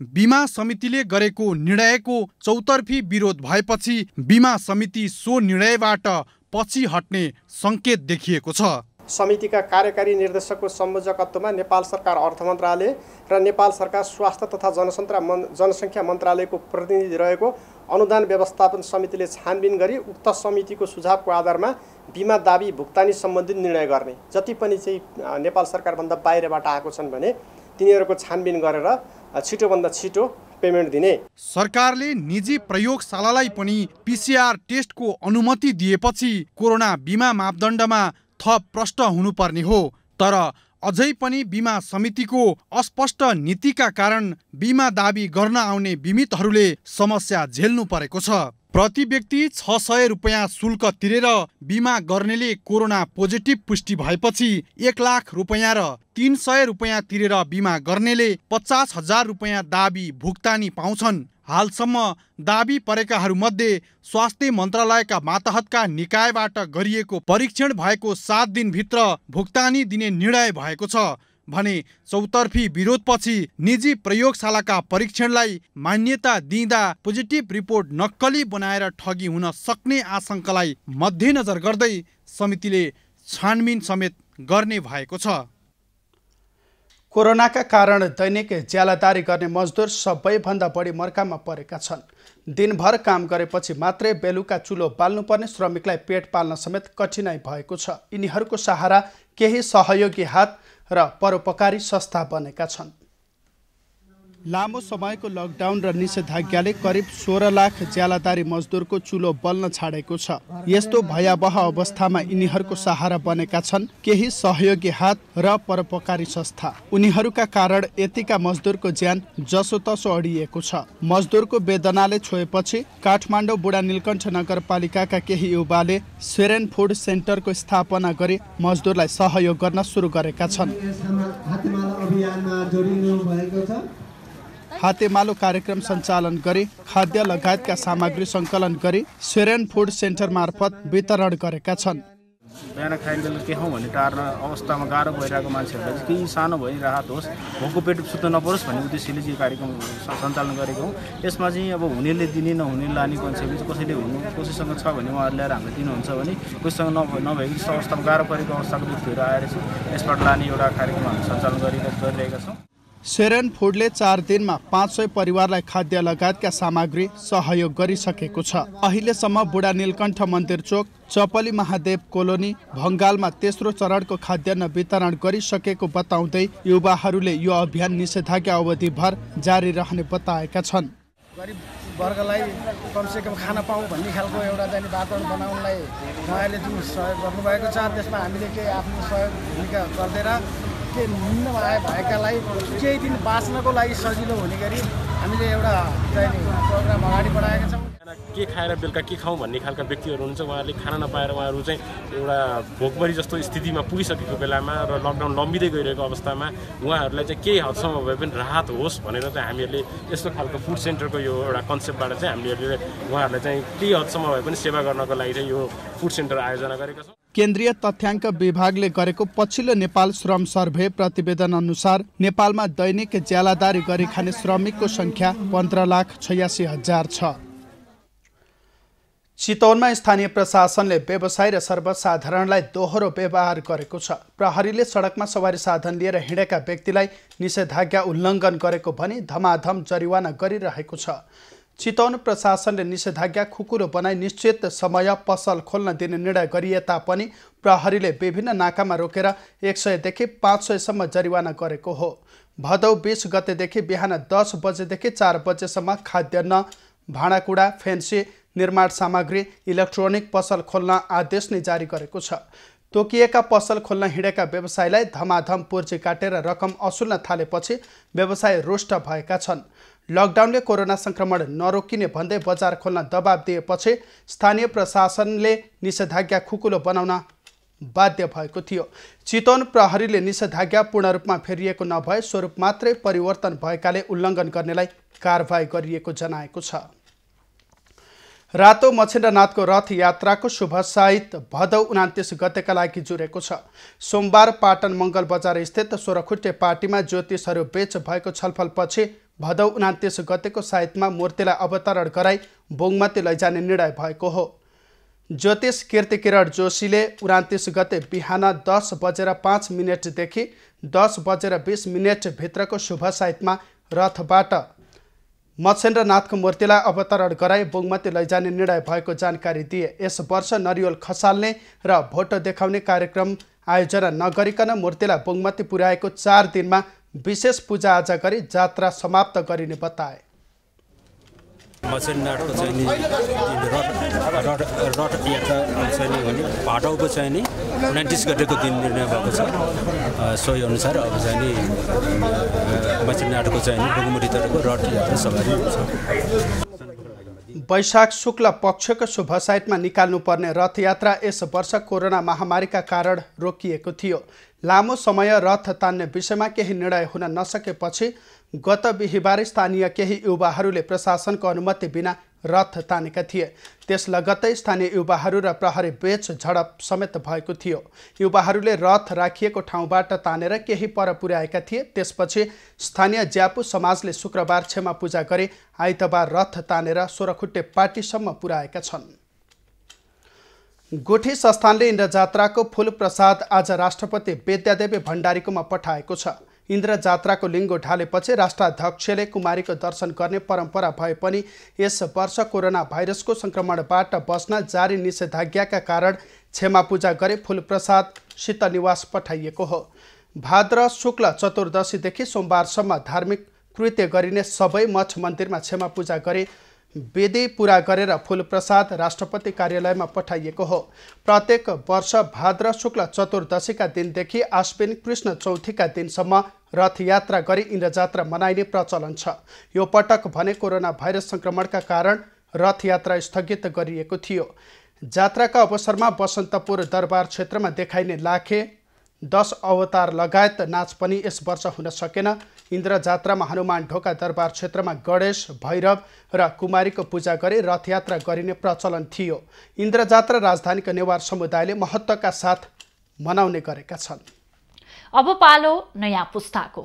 बीमा समितिले गरेको निर्णयको चौतर्फी विरोध भएपछि बीमा समिति सो निर्णयबाट पछि हट्ने सङ्केत देखिएको छ। समितिका कार्यकारी निर्देशकको संयोजकत्वमा नेपाल सरकार अर्थ मन्त्रालय र नेपाल सरकार स्वास्थ्य तथा जनसङ्ख्या मन्त्रालयको प्रतिनिधि रहेको अनुदान व्यवस्थापन समितिले छानबिन गरी उक्त समितिको सुझावको आधारमा बिमा दाबी भुक्तानी सम्बन्धी निर्णय गर्ने। जति पनि चाहिँ नेपाल सरकारभन्दा बाहिरबाट आएको छन् भने तिनीहरूको छानबिन गरेर छिटोभन्दा छिटो पेमेन्ट दिने। सरकारले निजी प्रयोगशालालाई पनि PCR टेस्टको अनुमति दिएपछि कोरोना बिमा मापदण्डमा थप प्रश्न हुनुपर्ने हो। तर अझै पनि बिमा समितिको अस्पष्ट नीतिका कारण बिमा दाबी गर्न आउने बिमितहरूले समस्या झेल्नु परेको छ। प्रति व्यक्ति 600 रुपैयाँ शुल्क तिरेर बिमा गर्नेले कोरोना पोजिटिभ पुष्टि भएपछि 1 लाख रुपैयाँ र 300 रुपैयाँ तिरेर बिमा गर्नेले 50,000 रुपैयाँ दाबी भुक्तानी पाउँछन्। हालसम्म दाबी परेकाहरूमध्ये स्वास्थ्य मन्त्रालयका मातहतका निकायबाट गरिएको परीक्षण भएको 7 दिनभित्र भुक्तानी दिने निर्णय भएको छ भने चौतर्फी विरोधपछि निजी प्रयोगशालाका परीक्षणलाई मान्यता दिँदा पोजिटिभ रिपोर्ट नक्कली बनाएर ठगी हुन सक्ने आशंकालाई मध्यनजर गर्दै समितिले छानबिन समेत गर्ने भएको छ। कोरोनाका कारण दैनिक ज्यालादारी गर्ने मजदुर सबैभन्दा बढी मर्कामा परेका छन्। दिनभर काम गरेपछि मात्रै बेलुका चुलो बाल्नुपर्ने श्रमिकलाई पेट पाल्न समेत कठिनाइ भएको छ। यिनीहरूको सहारा केही सहयोगी हात र परोपकारी संस्था बनेका छन्। लामो समयको लकडाउन र निषेधाज्ञाले करिब 16 लाख ज्यालादारी मजदुरको चुलो बल्न छाडेको छ। यस्तो भयावह अवस्थामा यिनीहरूको सहारा बनेका छन् केही सहयोगी हात र परोपकारी संस्था। उनीहरूका कारण यतिका मजदुरको ज्यान जसोतसो अडिएको छ। मजदुरको वेदनाले छोएपछि काठमाडौँ बुढा नीलकण्ठ नगरपालिकाका केही युवाले सेरेन फुड सेन्टरको स्थापना गरी मजदुरलाई सहयोग गर्न सुरु गरेका छन्। हातेमालो कार्यक्रम सञ्चालन गरी खाद्य लगायतका सामग्री सङ्कलन गरी सेरेन फुड सेन्टर मार्फत वितरण गरेका छन्। बिहान खाइन्जेल के खाउँ भन्ने टार्न अवस्थामा गाह्रो भइरहेको मान्छेहरूलाई चाहिँ केही सानो भए राहत होस्, भोको पेट सुत्न नपरोस् भन्ने उद्देश्यले चाहिँ कार्यक्रम सञ्चालन गरेको हौँ। यसमा चाहिँ अब हुनेले दिने नहुने लाने कन्सेप्ट चाहिँ कसैले हुनु कसैसँग छ भने उहाँहरू ल्याएर हामीले दिनुहुन्छ भने कोहीसँग नभएको यस्तो अवस्थामा गाह्रो परेको अवस्थाको व्यक्तिहरू आएर चाहिँ यसबाट लाने एउटा कार्यक्रम हामी सञ्चालन गरिरहेका छौँ। सेरेन फुडले 4 दिनमा 500 परिवारलाई खाद्य लगायतका सामग्री सहयोग गरिसकेको छ। अहिलेसम्म बुढा नीलकण्ठ मन्दिर चोक, चपली महादेव कोलोनी, भङ्गालमा तेस्रो चरणको खाद्यान्न वितरण गरिसकेको बताउँदै युवाहरूले यो अभियान निषेधाज्ञा अवधिभर जारी रहने बताएका छन्। गरिब वर्गलाई कमसेकम खान पाऊँ भन्ने खालको एउटा चाहिँ वातावरण बनाउनलाई उहाँहरूले जुन सहयोग गर्नुभएको छ त्यसमा हामीले केही आफ्नो सहयोग भूमिका गरिदिएर के निम्न भएकालाई केही दिन बाँच्नको लागि सजिलो हुने गरी हामीले एउटा चाहिँ प्रोग्राम अगाडि बढाएका छौँ। के खाएर बेलुका के खाउँ भन्ने खालका व्यक्तिहरू हुनुहुन्छ, उहाँहरूले खाना नपाएर उहाँहरू चाहिँ एउटा भोकमरी जस्तो स्थितिमा पुगिसकेको बेलामा र लकडाउन लम्बिँदै गइरहेको अवस्थामा उहाँहरूलाई चाहिँ केही हदसम्म भए पनि राहत होस् भनेर चाहिँ हामीहरूले यस्तो खालको फुड सेन्टरको यो एउटा कन्सेप्टबाट चाहिँ हामीले उहाँहरूलाई चाहिँ केही हदसम्म भए पनि सेवा गर्नको लागि चाहिँ यो फुड सेन्टर आयोजना गरेका छौँ। केन्द्रीय तथ्याङ्क विभागले गरेको पछिल्लो नेपाल श्रम सर्वे प्रतिवेदन अनुसार नेपालमा दैनिक ज्यालादारी गरी खाने श्रमिकको संख्या 15,86,000 छ। चितवनमा स्थानीय प्रशासनले व्यवसायी र सर्वसाधारणलाई दोहोरो व्यवहार गरेको छ। प्रहरीले सडकमा सवारी साधन लिएर हिँडेका व्यक्तिलाई निषेधाज्ञा उल्लङ्घन गरेको भनी धमाधम जरिवाना गरिरहेको छ। चितवन प्रशासनले निषेधाज्ञा खुकुरो बनाई निश्चित समय पसल खोल्न दिने निर्णय गरिए तापनि प्रहरीले विभिन्न नाकामा रोकेर 100 देखि 500 सम्म जरिवाना गरेको हो। भदौ 20 गतेदेखि बिहान 10 बजेदेखि 4 बजेसम्म खाद्यान्न, भाँडाकुँडा, फेन्सी, निर्माण सामग्री, इलेक्ट्रोनिक पसल खोल्न आदेश नै जारी गरेको छ। तोकिएका पसल खोल्न हिँडेका व्यवसायीलाई धमाधम पुर्जी काटेर रकम असुल्न थालेपछि व्यवसायी रुष्ट भएका छन्। लकडाउनले कोरोना संक्रमण नरोकिने भन्दै बजार खोल्न दबाब दिएपछि स्थानीय प्रशासनले निषेधाज्ञा खुकुलो बनाउन बाध्य भएको थियो। चितवन प्रहरीले निषेधाज्ञा पूर्ण रूपमा फेरिएको नभए स्वरूप मात्रै परिवर्तन भएकाले उल्लङ्घन गर्नेलाई कारबाही गरिएको जनाएको छ। रातो मछेन्द्रनाथको रथ यात्राको शुभ साइत भदौ 29 गतेका लागि जुरेको छ। सोमबार पाटन मङ्गल बजार स्थित 16 खुट्टे पार्टीमा ज्योतिषहरू बीच भएको छलफलपछि भदौ 29 गतेको साइतमा मूर्तिलाई अवतरण गराई बोङमती लैजाने निर्णय भएको हो। ज्योतिष कीर्तिकिरण जोशीले 29 गते बिहान 10:05 देखि 10:20 भित्रको शुभ साइतमा रथबाट मच्छेन्द्रनाथको मूर्तिलाई अवतरण गराई बोगमती लैजाने निर्णय भएको जानकारी दिए। यस वर्ष नरिवल खसाल्ने र भोटो देखाउने कार्यक्रम आयोजना नगरिकन मूर्तिलाई बोगमती पुर्याएको 4 दिनमा विशेष पूजाआजा गरी जात्रा समाप्त गरिने बताए। मच्छेन्द्रनाथको चाहिँ नि रथ यात्रा चाहिँ नि भने भाटाउको चाहिँ नि 29 गतेको दिन निर्णय भएको छ। सोही अनुसार अब चाहिँ नि मच्छेन्द्रनाथको चाहिँ नि बोगमतीतर्फको रथ यात्रा सवारी हुन्छ। वैशाख शुक्ल पक्षको शुभ साइतमा निकाल्नुपर्ने रथयात्रा यस वर्ष कोरोना महामारीका कारण रोकिएको थियो। लामो समय रथ तान्ने विषयमा केही निर्णय हुन नसकेपछि गत बिहिबार स्थानीय केही युवाहरूले प्रशासनको अनुमति बिना रथ तानेका थिए। त्यस लगत्तै स्थानीय युवाहरू र प्रहरी बीच झडप समेत भएको थियो। युवाहरूले रथ राखिएको ठाउँबाट तानेर केही पर पुर्याएका थिए। त्यसपछि स्थानीय ज्यापु समाजले शुक्रबार क्षमा पूजा गरी आइतबार रथ तानेर सोह्रखुट्टे पार्टीसम्म पुर्याएका छन्। गुठी संस्थानले इन्द्रजात्राको फूल प्रसाद आज राष्ट्रपति विद्यादेवी भण्डारीकोमा पठाएको छ। इन्द्र जात्राको लिङ्गो ढालेपछि राष्ट्राध्यक्षले कुमारीको दर्शन गर्ने परम्परा भए पनि यस वर्ष कोरोना भाइरसको संक्रमणबाट बच्न जारी निषेधाज्ञाका कारण क्षमा पूजा गरी फूल प्रसाद शीतनिवास पठाइएको हो। भाद्र शुक्ल चतुर्दशीदेखि सोमबारसम्म धार्मिक कृत्य गरिने सबै मठ मन्दिरमा क्षमा पूजा गरी विधि पूरा गरेर फूल प्रसाद राष्ट्रपति कार्यालयमा पठाइएको हो। प्रत्येक वर्ष भाद्र शुक्ल चतुर्दशीका दिनदेखि आश्विन कृष्ण चौथीका दिनसम्म रथयात्रा गरी इन्द्रजात्रा मनाइने प्रचलन छ। यो पटक भने कोरोना भाइरस संक्रमणका कारण रथयात्रा स्थगित गरिएको थियो। जात्राका अवसरमा बसन्तपुर दरबार क्षेत्रमा देखाइने लाखे 10 अवतार लगायत नाच पनि यस वर्ष हुन सकेन। इन्द्र जात्रामा हनुमान ढोका दरबार क्षेत्रमा गणेश, भैरव र कुमारीको पूजा गरी रथयात्रा गरिने प्रचलन थियो। इन्द्र जात्रा राजधानीको नेवार समुदायले महत्त्वका साथ मनाउने गरेका छन्। अब पालो नयाँ पुस्ताको।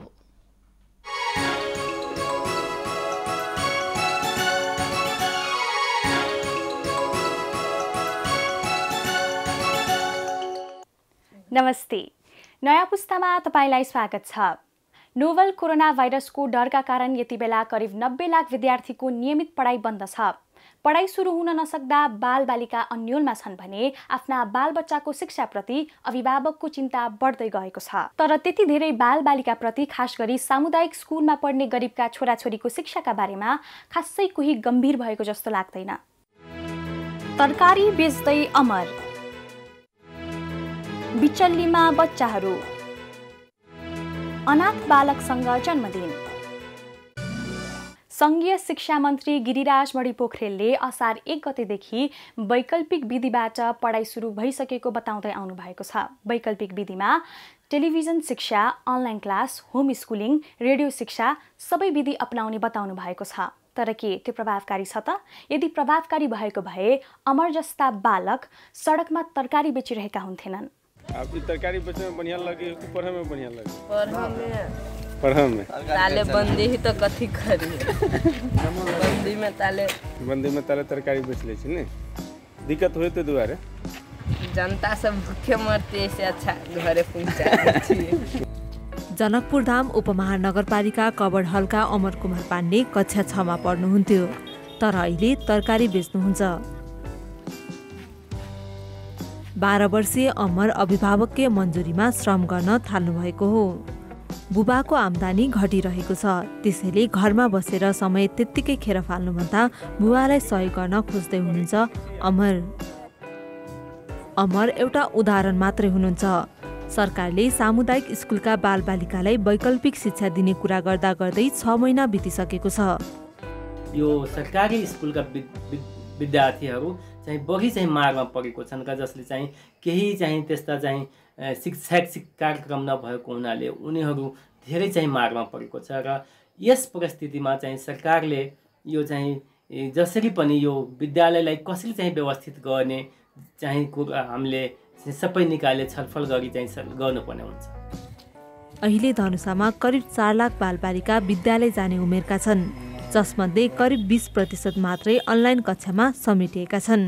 नमस्ते, नयाँ पुस्तामा तपाईलाई स्वागत छ। नोभल कोरोना भाइरसको डरका कारण यति बेला करिब 90 लाख विद्यार्थीको नियमित पढाइ बन्द छ। पढाइ सुरु हुन नसक्दा बालबालिका अन्योलमा छन् भने आफ्ना बालबच्चाको शिक्षाप्रति अभिभावकको चिन्ता बढ्दै गएको छ। तर त्यति धेरै बालबालिकाप्रति खास गरी सामुदायिक स्कुलमा पढ्ने गरिबका छोराछोरीको शिक्षाका बारेमा खासै कोही गम्भीर भएको जस्तो लाग्दैन। तरकारी बेच्दै अमर, बिचल्लीमा बच्चाहरू, अनाथ बालकसँग जन्मदिन। संघीय शिक्षा मन्त्री गिरिराज मणि पोखरेलले असार 1 गतेदेखि वैकल्पिक विधिबाट पढाइ सुरु भइसकेको बताउँदै आउनु भएको छ। वैकल्पिक विधिमा टेलिभिजन शिक्षा, online class, home schooling, radio शिक्षा सबै विधि अपनाउने बताउनु भएको छ। तर के त्यो प्रभावकारी छ त? यदि प्रभावकारी भएको भए अमर जस्ता बालक सडकमा तरकारी बेचिरहेका हुन्थेनन्। अब तरकारी बेचने में बढ़िया लगे, पढ़े में बढ़िया लगे। पढ़े में ताले बंदी ही तो कथी करी। बंदी में ताले तरकारी बेच ले छी ने। दिक्कत होय तो दुआरे जनता सब भूखे मरते, ऐसे अच्छा घरे पहुंचा छी। जनकपुर धाम उपमहानगरपालिका कबडहलका अमर कुमार पाण्डे कक्षा 6 मा पढ्नुहुन्थ्यो, तर अहिले तरकारी बेच्नुहुन्छ। 12 वर्षीय अमर अभिभावकीय मन्जुरीमा श्रम गर्न थाल्नुभएको हो। बुबाको आम्दानी घटिरहेको छ, त्यसैले घरमा बसेर समय त्यत्तिकै खेर फाल्नुभन्दा बुबालाई सहयोग गर्न खोज्दै हुनुहुन्छ अमर एउटा उदाहरण मात्रै हुनुहुन्छ। सरकारले सामुदायिक स्कुलका बालबालिकालाई वैकल्पिक शिक्षा दिने कुरा गर्दा गर्दै 6 महिना बितिसकेको छ। यो सरकारी स्कुलका विद्यार्थीहरू चाहिँ बढी चाहिँ मागमा परेको छन्, जसले चाहिँ केही चाहिँ त्यस्ता चाहिँ शैक्षिक कार्यक्रम नभएको हुनाले उनीहरू धेरै चाहिँ मागमा परेको छ। र यस परिस्थितिमा चाहिँ सरकारले यो चाहिँ जसरी पनि यो विद्यालयलाई कसरी चाहिँ व्यवस्थित गर्ने चाहिँ हामीले सबै निकायले छलफल गरी चाहिँ गर्नुपर्ने हुन्छ। अहिले धनुषामा करिब 4 लाख बालबालिका विद्यालय जाने उमेरका छन्, जसमध्ये करिब 20% मात्रै अनलाइन कक्षामा समेटिएका छन्।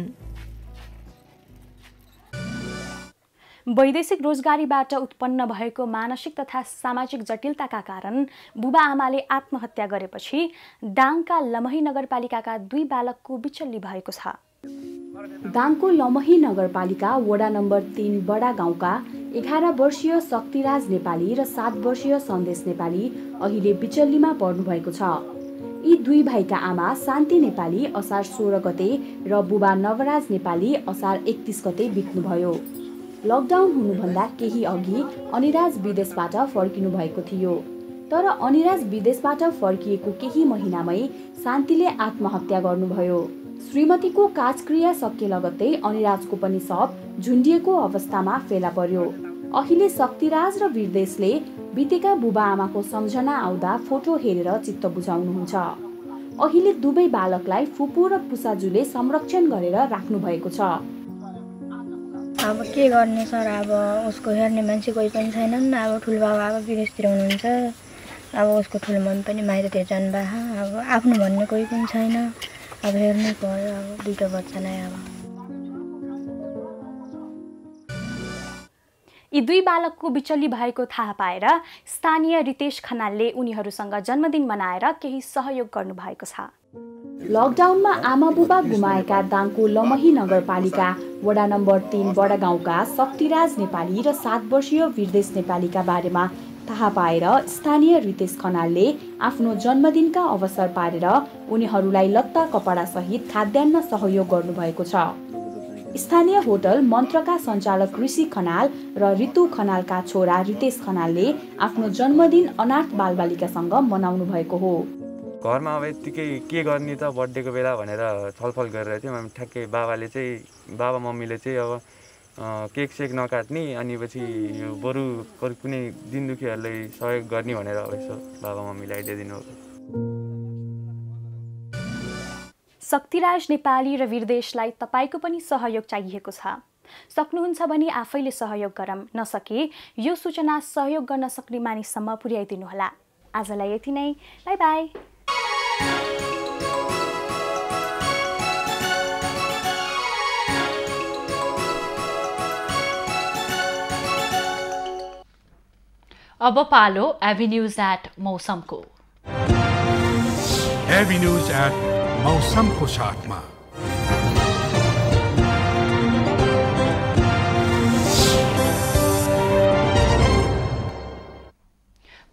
वैदेशिक रोजगारीबाट उत्पन्न भएको मानसिक तथा सामाजिक जटिलताका कारण बुबा आमाले आत्महत्या गरेपछि दाङका लमही नगरपालिकाका 2 बालकको बिचल्ली भएको छ। दाङको लमही नगरपालिका वडा नम्बर 3 बडा गाउँका 11 वर्षीय शक्तिराज नेपाली र 7 वर्षीय सन्देश नेपाली अहिले बिचल्लीमा पर्नु भएको छ। यी 2 भाइका आमा शान्ति नेपाली असार 16 गते र बुबा नवराज नेपाली असार 31 गते बित्नुभयो। लकडाउन हुनुभन्दा केही अघि अनिराज विदेशबाट फर्किनु भएको थियो, तर अनिराज विदेशबाट फर्किएको केही महिनामै शान्तिले आत्महत्या गर्नुभयो। श्रीमतीको काजक्रिया सकिए लगत्तै अनिराजको पनि शव झुन्डिएको अवस्थामा फेला पर्यो। अहिले शक्तिराज र वीरदेशले बितेका बुबा आमाको सम्झना आउँदा फोटो हेरेर चित्त बुझाउनुहुन्छ। अहिले 2 बालकलाई फुपू र पुसाजुले संरक्षण गरेर राख्नु भएको छ। अब के गर्ने सर, अब उसको हेर्ने मान्छे कोही पनि छैनन्। अब ठुलबाबा अब विदेशतिर हुनुहुन्छ, अब उसको ठुलो मम्मी पनि माइततिर जानुभएको, अब आफ्नो भन्ने कोही पनि छैन। अब हेर्नै पर्यो, अब 2 बच्चा नै। अब यी 2 बालकको बिचल्ली भएको थाहा पाएर स्थानीय रितेश खनालले उनीहरूसँग जन्मदिन मनाएर केही सहयोग गर्नुभएको छ। लकडाउनमा आमा बुबा गुमाएका दाङको लमही नगरपालिका वडा नम्बर 3 बडा गाउँका शक्तिराज नेपाली र 7 वर्षीय वीरदेश नेपालीका बारेमा थाहा पाएर स्थानीय रितेश खनालले आफ्नो जन्मदिनका अवसर पारेर उनीहरूलाई लत्ता कपडा सहित खाद्यान्न सहयोग गर्नुभएको छ। स्थानीय होटल मन्त्रका सञ्चालक ऋषि खनाल र ऋतु खनालका छोरा रितेश खनालले आफ्नो जन्मदिन अनाथ बालबालिकासँग मनाउनु भएको हो। घरमा अब यतिकै के गर्ने त बर्थडेको बेला भनेर छलफल गरेर थियौँ। ठ्याक्कै बाबा मम्मीले चाहिँ अब केक सेक नकाट्ने, अनि पछि यो बरु कुनै दिन दुखीहरूलाई सहयोग गर्ने भनेर अब यसो बाबा मम्मीले आइडिया दिनुभयो। शक्तिराज नेपाली र वीरदेशलाई तपाईको पनि सहयोग चाहिएको छ। सक्नुहुन्छ भने आफैले सहयोग गरौँ, नसके यो सूचना सहयोग गर्न सक्ने मानिससम्म पुर्याइदिनुहोला। आजलाई यति नै, बाई बाई। अब पालो एभिन्यूज एट मौसमको। एभिन्यूज एट मौसमको साथमा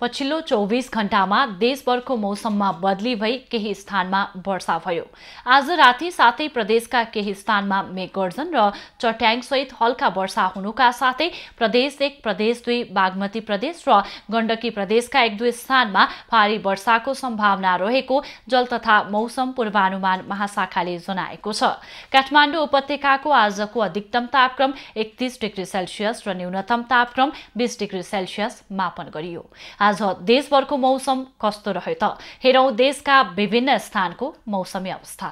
पछिल्लो 24 घण्टामा देशभरको मौसममा बदली भई केही स्थानमा वर्षा भयो। आज राति साथै प्रदेशका केही स्थानमा मेघगर्जन र चट्याङसहित हल्का वर्षा हुनुका साथै प्रदेश 1, प्रदेश 2, बागमती प्रदेश र गण्डकी प्रदेशका 1-2 स्थानमा भारी वर्षाको सम्भावना रहेको जल तथा मौसम पूर्वानुमान महाशाखाले जनाएको छ। काठमाडौँ उपत्यकाको आजको अधिकतम तापक्रम 31 डिग्री सेल्सियस र न्यूनतम तापक्रम 20 डिग्री सेल्सियस मापन गरियो। आज देशभरको मौसम कस्तो रह्यो त हेरौं देशका विभिन्न स्थानको मौसमी अवस्था।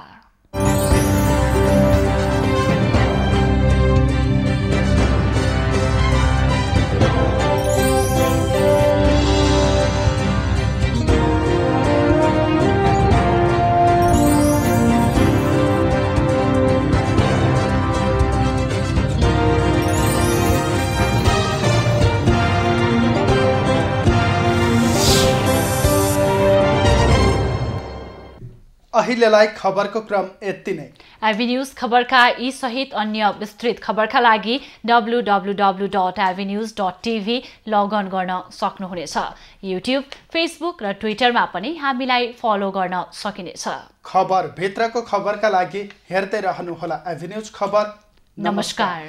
अहिलेलाई खबरको क्रम यति नै। एभिन्यूज खबरका यी सहित अन्य विस्तृत खबरका लागि www.avenews.tv लगअन गर्न सक्नुहुनेछ। युट्युब, फेसबुक र ट्विटरमा पनि हामीलाई फलो गर्न सकिनेछ। खबर भित्रको खबरका लागि हेर्दै रहनुहोला एभिन्यूज खबर। नमस्कार।